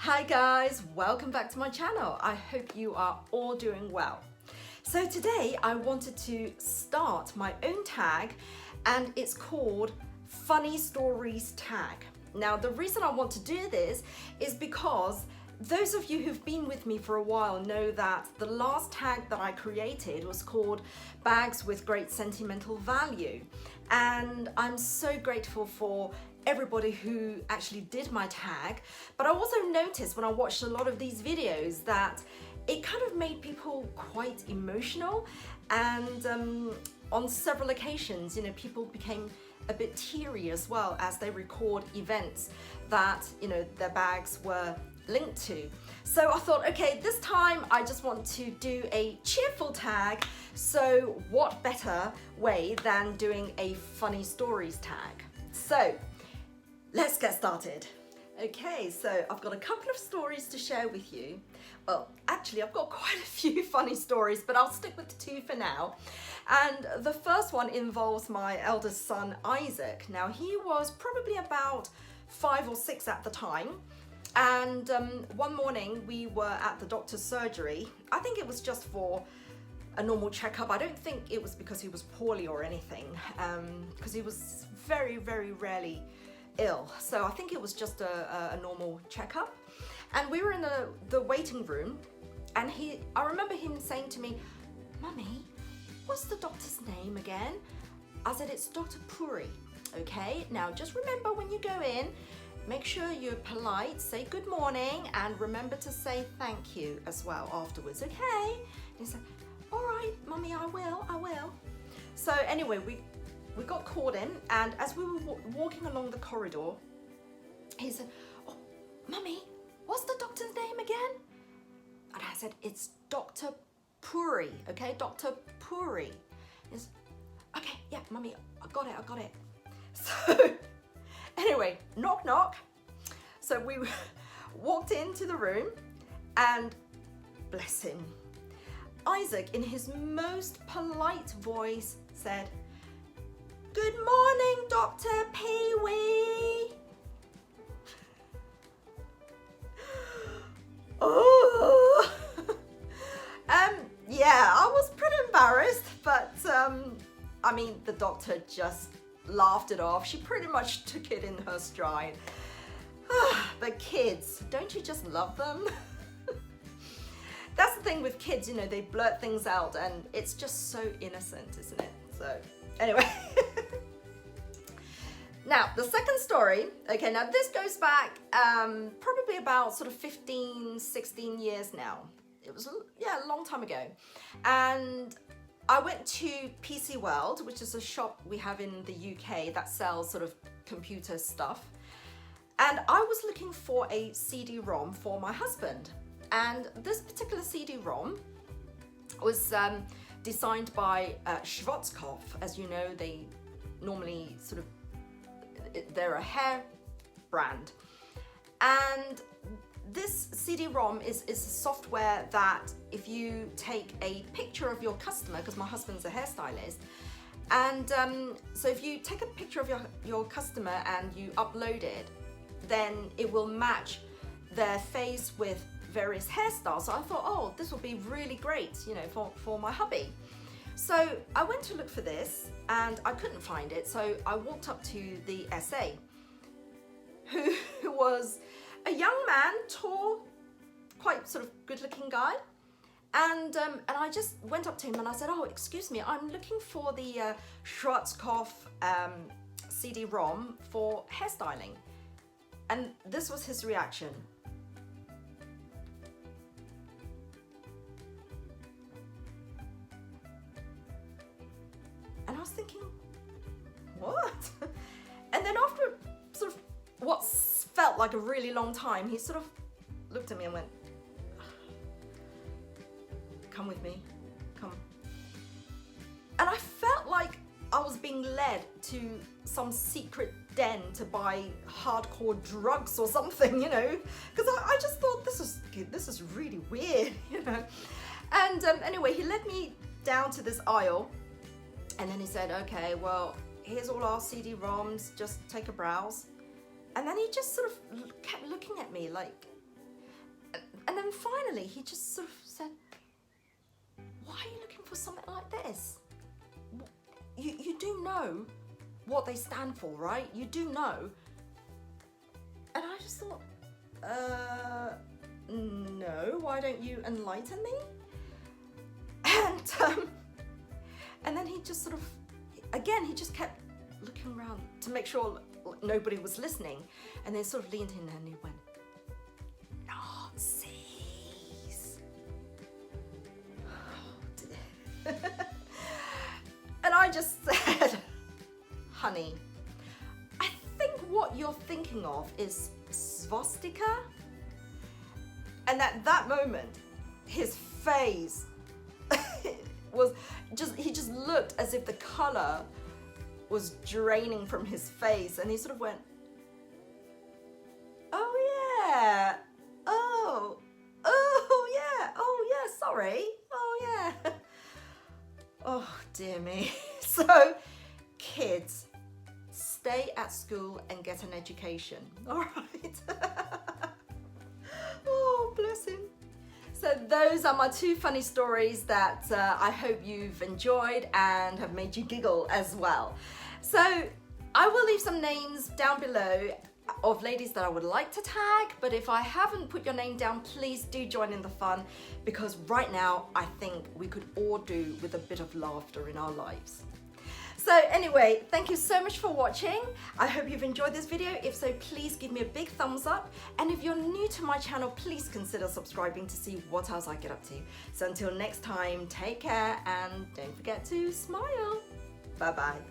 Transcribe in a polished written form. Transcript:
Hi guys, welcome back to my channel. I hope you are all doing well. So today I wanted to start my own tag and it's called Funny Stories Tag. Now the reason I want to do this is because those of you who've been with me for a while know that the last tag that I created was called Bags with Great Sentimental Value. And I'm so grateful for everybody who actually did my tag. But I also noticed when I watched a lot of these videos that it kind of made people quite emotional. And on several occasions, people became a bit teary as well as they record events that, their bags were linked to. So I thought, okay, this time I just want to do a cheerful tag. So what better way than doing a funny stories tag? So let's get started. Okay, so I've got a couple of stories to share with you. Well, actually I've got quite a few funny stories, but I'll stick with two for now. And the first one involves my eldest son, Isaac. Now he was probably about 5 or 6 at the time. And one morning we were at the doctor's surgery. I think it was just for a normal checkup. I don't think it was because he was poorly or anything, because he was very, very rarely ill. So I think it was just a normal checkup. And we were in the waiting room and I remember him saying to me, "Mummy, what's the doctor's name again?" I said, "It's Dr. Puri." Okay, now just remember when you go in, make sure you're polite, say good morning, and remember to say thank you as well afterwards, okay? And he said, "All right, Mummy, I will. So anyway, we got called in, and as we were walking along the corridor, he said, "Oh, Mummy, what's the doctor's name again?" And I said, "It's Dr. Puri, okay, Dr. Puri." He said, "Okay, yeah, Mummy, I got it." So anyway, knock, knock. So we walked into the room and bless him, Isaac, in his most polite voice, said, "Good morning, Dr. Pee-wee." Oh, yeah, I was pretty embarrassed, but I mean, the doctor just laughed it off. She pretty much took it in her stride. But kids, don't you just love them? That's the thing with kids, they blurt things out and it's just so innocent, isn't it? So anyway. Now, the second story, okay, now this goes back probably about sort of 15, 16 years now. It was, a long time ago. And I went to PC World, which is a shop we have in the UK that sells sort of computer stuff. And I was looking for a CD-ROM for my husband. And this particular CD-ROM was designed by Schwarzkopf. As you know, they normally they're a hair brand. And this CD-ROM is a software that if you take a picture of your customer, because my husband's a hairstylist, and so if you take a picture of your customer and you upload it, then it will match their face with various hairstyles. So I thought, oh, this will be really great, for my hubby. So I went to look for this and I couldn't find it. So I walked up to the SA, who was a young man, tall, quite sort of good-looking guy. And I just went up to him and I said, "Oh, excuse me, I'm looking for the Schwarzkopf CD-ROM for hairstyling." And this was his reaction. And I was thinking, what? And then after sort of what felt like a really long time, he sort of looked at me and went, "Come with me, come." And I felt like I was being led to some secret den to buy hardcore drugs or something, because I just thought this is really weird, And anyway, he led me down to this aisle and then he said, "Okay, well, here's all our CD-ROMs, just take a browse." And then he just sort of kept looking at me like, And then finally, he just sort of said, why are you looking for something like this? You do know what they stand for, right? You do know. And I just thought, no, why don't you enlighten me? And then he just sort of, again, he just kept looking around to make sure nobody was listening. And then sort of leaned in and he went, Nazis. And I just said, honey, I think what you're thinking of is swastika. And at that moment, his face was just, he just looked as if the color was draining from his face. And he sort of went, oh yeah, oh yeah, sorry, oh yeah. Oh dear me. So kids, stay at school and get an education, all right? Oh, bless him. So those are my two funny stories that I hope you've enjoyed and have made you giggle as well. So I will leave some names down below of ladies that I would like to tag, but if I haven't put your name down, please do join in the fun, because right now I think we could all do with a bit of laughter in our lives. So anyway, thank you so much for watching. I hope you've enjoyed this video. If so, please give me a big thumbs up. And if you're new to my channel, please consider subscribing to see what else I get up to. So until next time, take care and don't forget to smile. Bye-bye.